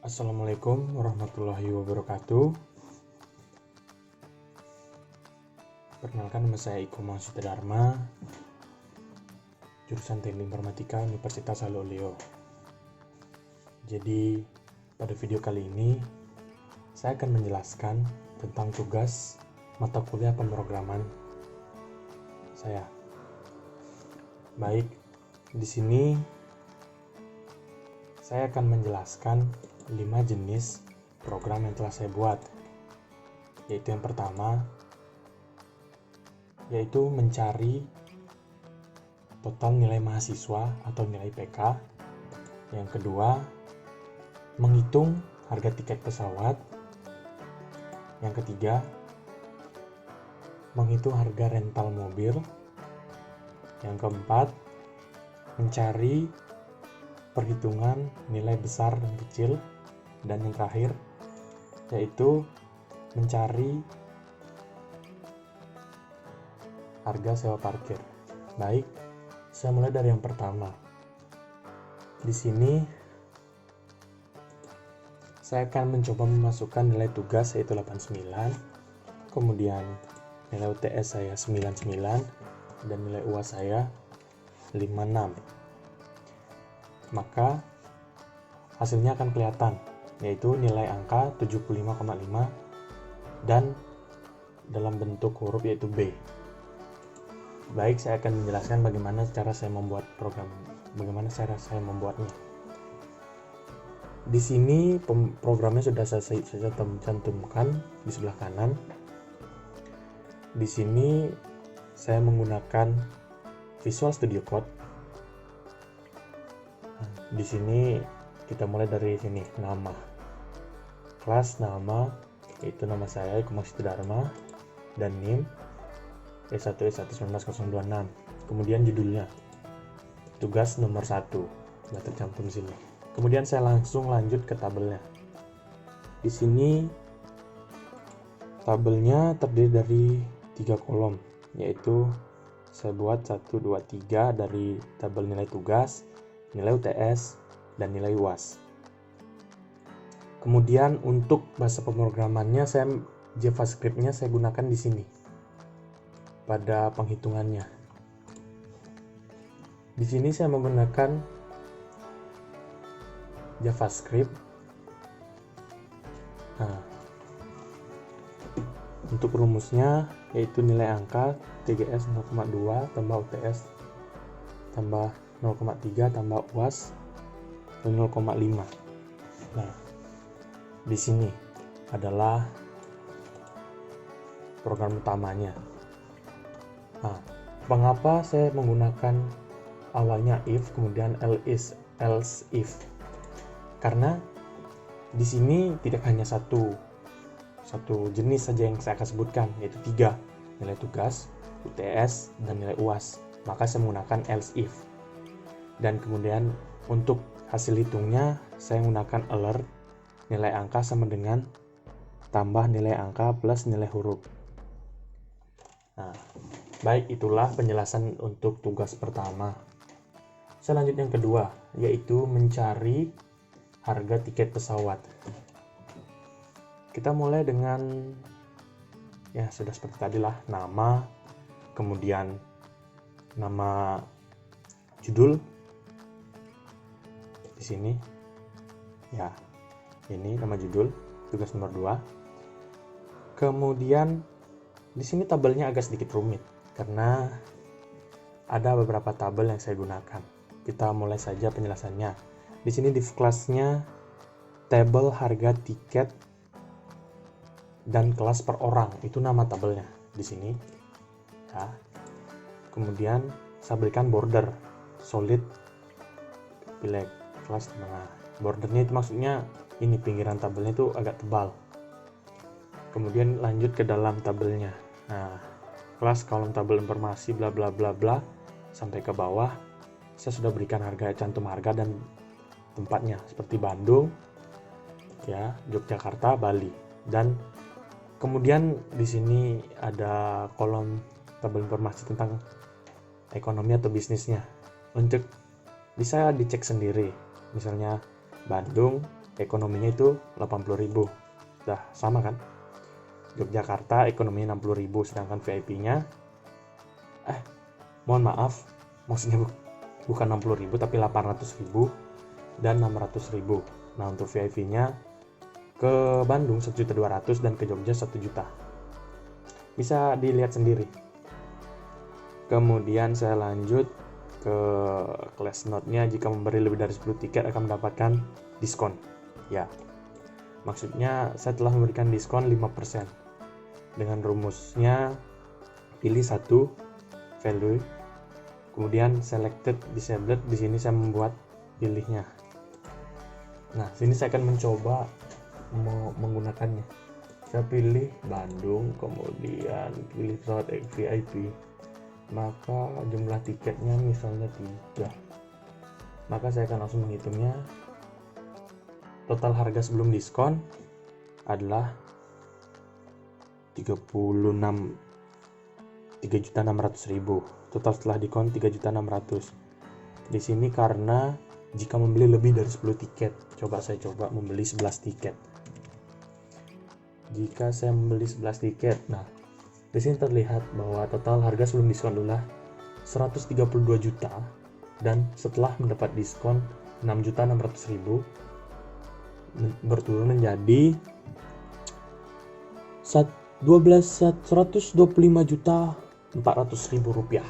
Assalamualaikum warahmatullahi wabarakatuh. Perkenalkan, nama saya Iko Mahasudha Dharma, jurusan Teknik Informatika Universitas Haloleo. Jadi pada video kali ini saya akan menjelaskan tentang tugas mata kuliah pemrograman saya. Baik, di sini saya akan menjelaskan 5 jenis program yang telah saya buat, yaitu yang pertama yaitu mencari total nilai mahasiswa atau nilai PK. Yang kedua, menghitung harga tiket pesawat. Yang ketiga, menghitung harga rental mobil. Yang keempat, mencari perhitungan nilai besar dan kecil. Dan yang terakhir yaitu mencari harga sewa parkir. Baik, saya mulai dari yang pertama. Di sini saya akan mencoba memasukkan nilai tugas yaitu 89, kemudian nilai UTS saya 99 dan nilai UAS saya 56. Maka hasilnya akan kelihatan, yaitu nilai angka 75,5 dan dalam bentuk huruf yaitu B. Baik, saya akan menjelaskan bagaimana cara saya membuat membuatnya. Di sini programnya sudah saya cantumkan di sebelah kanan. Di sini saya menggunakan Visual Studio Code. Di sini kita mulai dari sini, nama, kelas nama, yaitu nama saya Iko Mahasudha Dharma, dan NIM E1 E1 19026. Kemudian judulnya tugas nomor 1 sudah tercantum sini. Kemudian saya langsung lanjut ke tabelnya. Di sini tabelnya terdiri dari 3 kolom, yaitu saya buat 1, 2, 3 dari tabel nilai tugas, nilai UTS, dan nilai UAS. Kemudian untuk bahasa pemrogramannya JavaScript-nya saya gunakan di sini pada penghitungannya. Di sini saya menggunakan JavaScript. Nah, untuk rumusnya yaitu nilai angka TGS 0,2 tambah UTS tambah 0,3 tambah UAS 0,5. Nah, di sini adalah program utamanya. Nah, mengapa saya menggunakan awalnya if kemudian else if? Karena di sini tidak hanya satu jenis saja yang saya akan sebutkan, yaitu 3, nilai tugas, UTS, dan nilai UAS. Maka saya menggunakan else if. Dan kemudian untuk hasil hitungnya saya menggunakan alert, nilai angka sama dengan tambah nilai angka plus nilai huruf. Nah, baik, itulah penjelasan untuk tugas pertama. Saya lanjut yang kedua, yaitu mencari harga tiket pesawat. Kita mulai dengan ya sudah seperti tadi lah, nama, kemudian nama judul di sini. Ya, ini nama judul, tugas nomor 2. Kemudian di sini tabelnya agak sedikit rumit karena ada beberapa tabel yang saya gunakan. Kita mulai saja penjelasannya. Di sini div kelasnya tabel harga tiket dan kelas per orang, itu nama tabelnya di sini. Ya. Kemudian saya berikan border solid pilih kelas tengah. Bordernya itu maksudnya ini pinggiran tabelnya itu agak tebal. Kemudian lanjut ke dalam tabelnya. Nah, kelas kolom tabel informasi bla bla bla bla sampai ke bawah saya sudah berikan harga, cantum harga dan tempatnya seperti Bandung, ya, Yogyakarta, Bali. Dan kemudian di sini ada kolom tabel informasi tentang ekonomi atau bisnisnya. Untuk bisa dicek sendiri, misalnya Bandung ekonominya itu 80.000. Udah sama kan? Yogyakarta ekonominya 60.000, sedangkan VIP-nya mohon maaf, maksudnya bukan 60.000 tapi 800.000 dan 600.000. Nah, untuk VIP-nya ke Bandung 1.200.000 dan ke Jogja 1 juta. Bisa dilihat sendiri. Kemudian saya lanjut ke class note-nya. Jika memberi lebih dari 10 tiket akan mendapatkan diskon. Ya, maksudnya saya telah memberikan diskon 5%. Dengan rumusnya pilih satu value, kemudian selected disabled. Di sini saya membuat pilihnya. Nah, sini saya akan mencoba menggunakannya. Saya pilih Bandung, kemudian pilih pesawat VIP, maka jumlah tiketnya misalnya 3. Maka saya akan langsung menghitungnya. Total harga sebelum diskon adalah 3.600.000. Total setelah diskon 3.600.000. Di sini karena jika membeli lebih dari 10 tiket, saya coba membeli 11 tiket. Jika saya membeli 11 tiket, nah di sini terlihat bahwa total harga sebelum diskon adalah 132 juta dan setelah mendapat diskon 6.600.000 berturun menjadi 125.400.000 rupiah.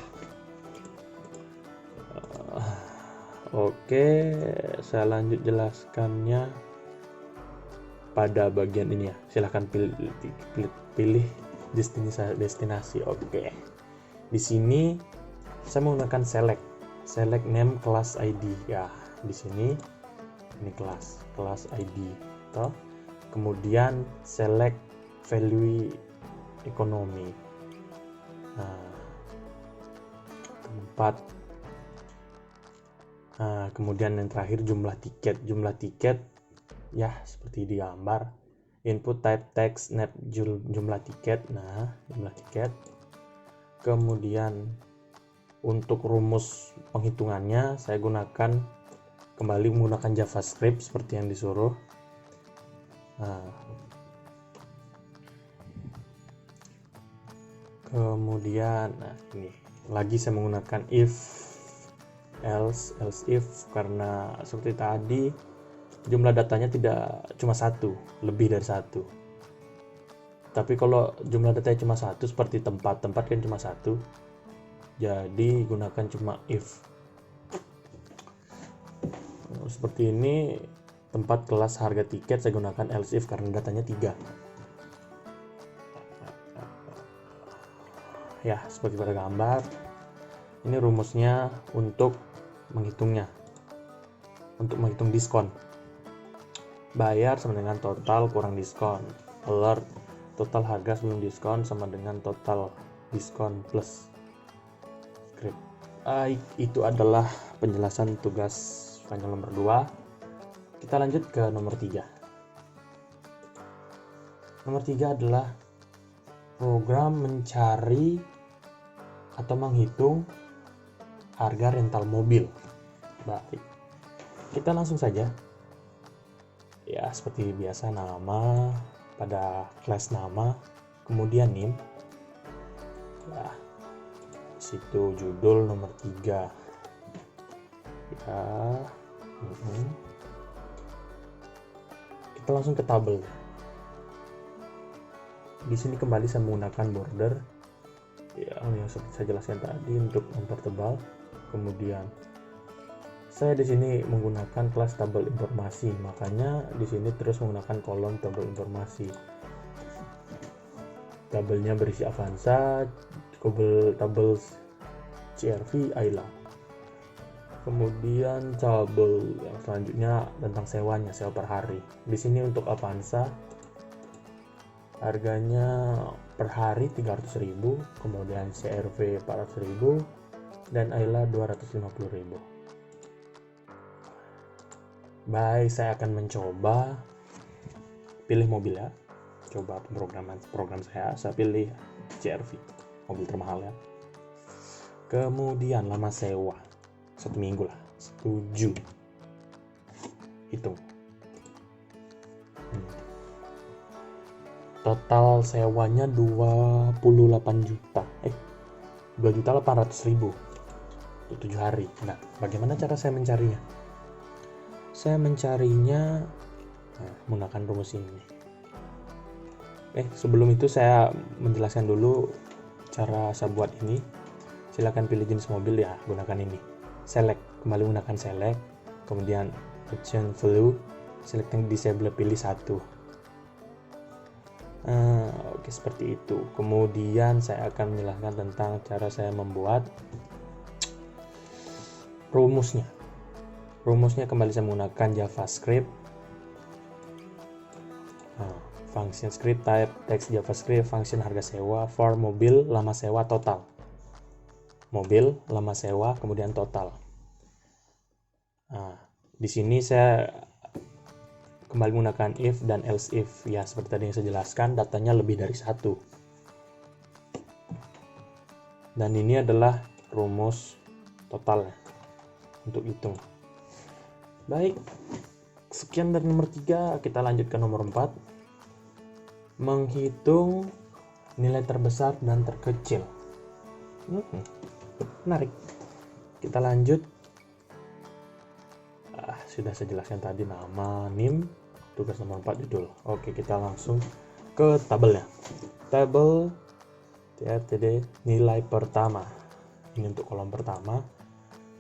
Oke, saya lanjut jelaskannya pada bagian ini ya. Silahkan pilih destinasi. Oke. Di sini saya menggunakan select name class ID ya. Di sini ini kelas ID toh. Kemudian select value ekonomi. Nah, kemudian yang terakhir jumlah tiket ya seperti di gambar. Input type text net jumlah tiket. Nah, jumlah tiket. Kemudian untuk rumus penghitungannya saya kembali menggunakan JavaScript seperti yang disuruh. Kemudian ini lagi saya menggunakan else if, karena seperti tadi jumlah datanya tidak cuma satu, lebih dari satu. Tapi kalau jumlah datanya cuma satu, seperti tempat kan cuma satu, jadi gunakan cuma if. Seperti ini, tempat kelas harga tiket saya gunakan else if karena datanya 3. Ya, seperti pada gambar. Ini rumusnya untuk menghitungnya. Untuk menghitung diskon. Bayar sama dengan total kurang diskon. Alert, total harga sebelum diskon sama dengan total diskon plus script. Itu adalah penjelasan tugas panjang nomor 2. Kita lanjut ke nomor 3. Nomor 3 adalah program mencari atau menghitung harga rental mobil. Baik, kita langsung saja. Ya, seperti biasa, nama pada kelas nama, kemudian NIM. Ya, situ judul nomor 3. Ya, kita langsung ke tabel. Di sini kembali saya menggunakan border. Ya, yang seperti saya jelaskan tadi untuk mempertebal. Kemudian saya di sini menggunakan kelas tabel informasi, makanya di sini terus menggunakan kolom tabel informasi. Tabelnya berisi Avanza, tabel CRV, Ayla. Kemudian tabel yang selanjutnya tentang sewanya, sewa per hari. Di sini untuk Avanza harganya per hari 300.000, kemudian CRV 400.000 dan Ayla 250.000. Baik, saya akan mencoba pilih mobil ya. Coba program saya pilih CRV, mobil termahal ya. Kemudian lama sewa 1 minggu lah, setuju. Hitung. total sewanya 28 juta. 2.800.000 untuk 7 hari. Nah, bagaimana cara saya mencarinya? Saya mencarinya menggunakan rumus ini. Sebelum itu saya menjelaskan dulu cara saya buat ini. Silakan pilih jenis mobil ya, gunakan ini. Select, kembali gunakan select, kemudian option value, select yang disable, pilih 1. Oke, seperti itu. Kemudian saya akan menjelaskan tentang cara saya membuat rumusnya. Rumusnya kembali saya menggunakan JavaScript. Function script type text JavaScript, function harga sewa, for mobil, lama sewa, total. Mobil, lama sewa, kemudian total. Di sini saya kembali menggunakan if dan else if. Ya, seperti tadi yang saya jelaskan, datanya lebih dari 1. Dan ini adalah rumus totalnya untuk hitung. Baik, sekian dari nomor 3, kita lanjut ke nomor 4. Menghitung nilai terbesar dan terkecil. Menarik. Kita lanjut. Sudah saya jelaskan tadi nama, NIM, tugas nomor 4, judul. Oke, kita langsung ke tabelnya. Tabel TRTD nilai pertama. Ini untuk kolom pertama.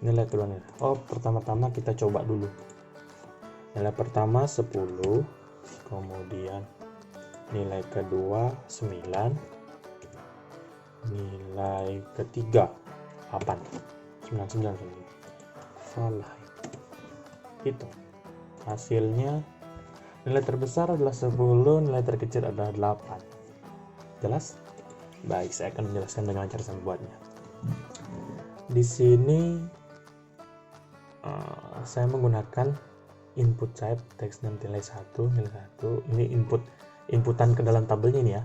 Nilai kedua nih. Pertama-tama kita coba dulu. Nilai pertama 10, kemudian nilai kedua 9, nilai ketiga 8, 99. Salah. Itu. Hasilnya nilai terbesar adalah 10, nilai terkecil adalah 8. Jelas? Baik, saya akan menjelaskan dengan cara saya membuatnya. Di sini saya menggunakan input type text dan nilai 1. Ini inputan ke dalam tabelnya ini ya.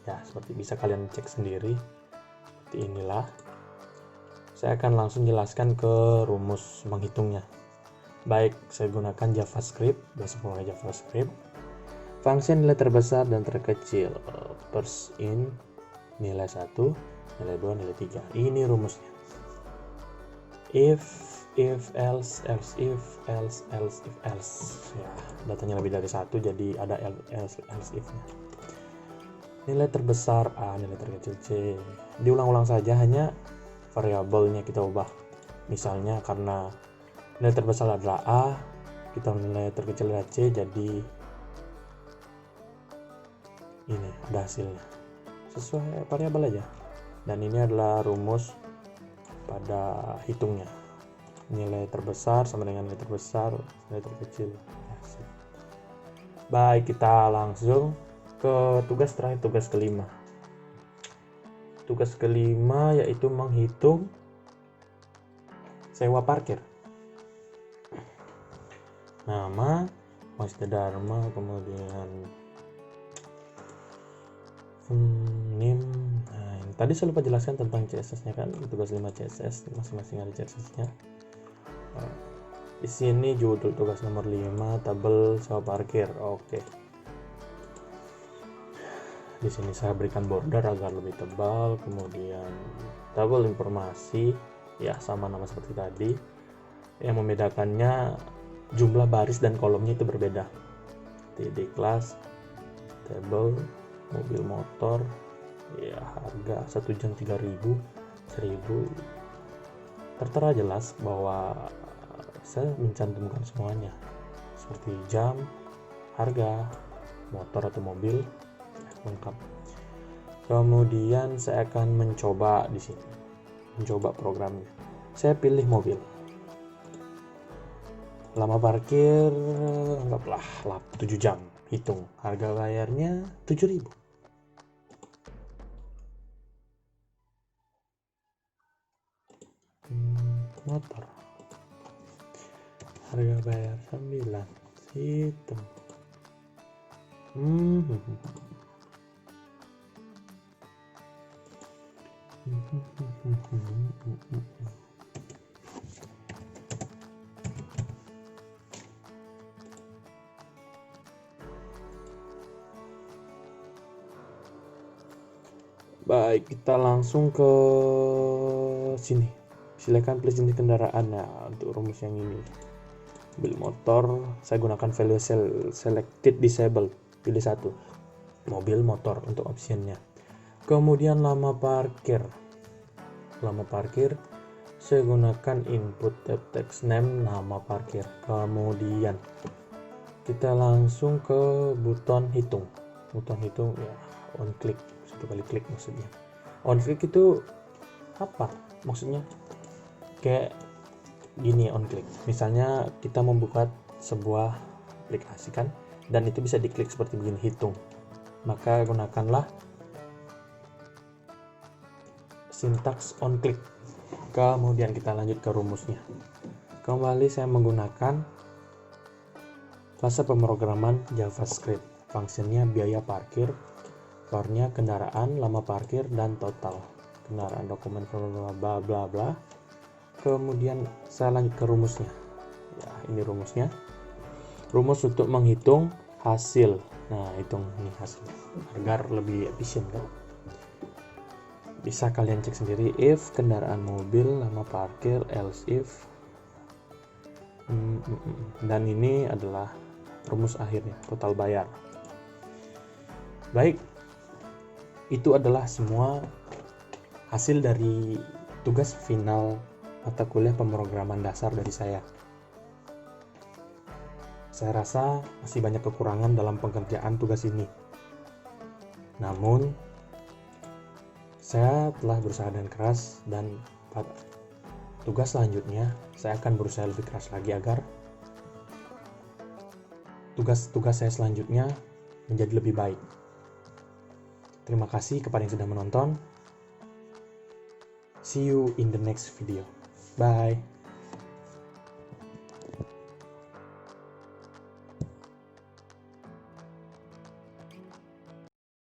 Ya, seperti bisa kalian cek sendiri. Seperti inilah. Saya akan langsung jelaskan ke rumus menghitungnya. Baik, saya gunakan JavaScript, basic menggunakan JavaScript. Function nilai terbesar dan terkecil. First in nilai 1, nilai 2, nilai 3. Ini rumusnya. If else ya, datanya lebih dari 1, jadi ada else if nya. Nilai terbesar A, nilai terkecil C. Diulang-ulang saja, hanya variabelnya kita ubah. Misalnya karena nilai terbesar adalah A, kita nilai terkecil adalah C, jadi ini ada hasilnya sesuai variabel aja. Dan ini adalah rumus pada hitungnya. Nilai terbesar sama dengan nilai terbesar, nilai terkecil. Baik, kita langsung ke tugas terakhir, tugas kelima. Tugas kelima yaitu menghitung sewa parkir. Nama, Masjid Dharma, kemudian NIM. Tadi saya lupa jelaskan tentang CSS-nya kan, tugas 5 CSS, masing-masing ada CSS-nya. Di sini judul tugas nomor 5, tabel sewa parkir. Oke. Di sini saya berikan border agar lebih tebal, kemudian tabel informasi ya sama nama seperti tadi. Yang membedakannya jumlah baris dan kolomnya itu berbeda. TD kelas, tabel, mobil motor, ya harga 1 jam 3.000, 1.000. Tertera jelas bahwa saya mencantumkan semuanya seperti jam, harga, motor atau mobil lengkap. Kemudian saya akan mencoba di sini, mencoba programnya. Saya pilih mobil. Lama parkir anggaplah 7 jam. Hitung harga bayarnya 7.000. Motor harga bayar 9. Hitung. Baik, kita langsung ke sini. Silakan pilih jenis kendaraan. Nah, untuk rumus yang ini, mobil motor, saya gunakan value selected disabled, pilih satu, mobil motor untuk optionnya. Kemudian lama parkir, saya gunakan input text name nama parkir. Kemudian kita langsung ke buton hitung ya, on click, satu kali klik maksudnya. On click itu apa maksudnya? Kayak gini, on click, misalnya kita membuka sebuah aplikasi kan, dan itu bisa diklik seperti begini, hitung, maka gunakanlah sintaks on click. Kemudian kita lanjut ke rumusnya. Kembali saya menggunakan bahasa pemrograman JavaScript, fungsinya biaya parkir, for-nya kendaraan, lama parkir, dan total kendaraan, dokumen, bla bla bla. Kemudian saya lanjut ke rumusnya. Ya, ini rumusnya. Rumus untuk menghitung hasil. Nah, hitung ini hasil agar lebih efisien kan. Bisa kalian cek sendiri, if kendaraan mobil, lama parkir, else if. Dan ini adalah rumus akhirnya, total bayar. Baik, itu adalah semua hasil dari tugas final mata kuliah pemrograman dasar dari saya. Saya rasa masih banyak kekurangan dalam pengerjaan tugas ini. Namun, saya telah berusaha dengan keras, dan pada tugas selanjutnya saya akan berusaha lebih keras lagi agar tugas-tugas saya selanjutnya menjadi lebih baik. Terima kasih kepada yang sudah menonton. See you in the next video. Bye.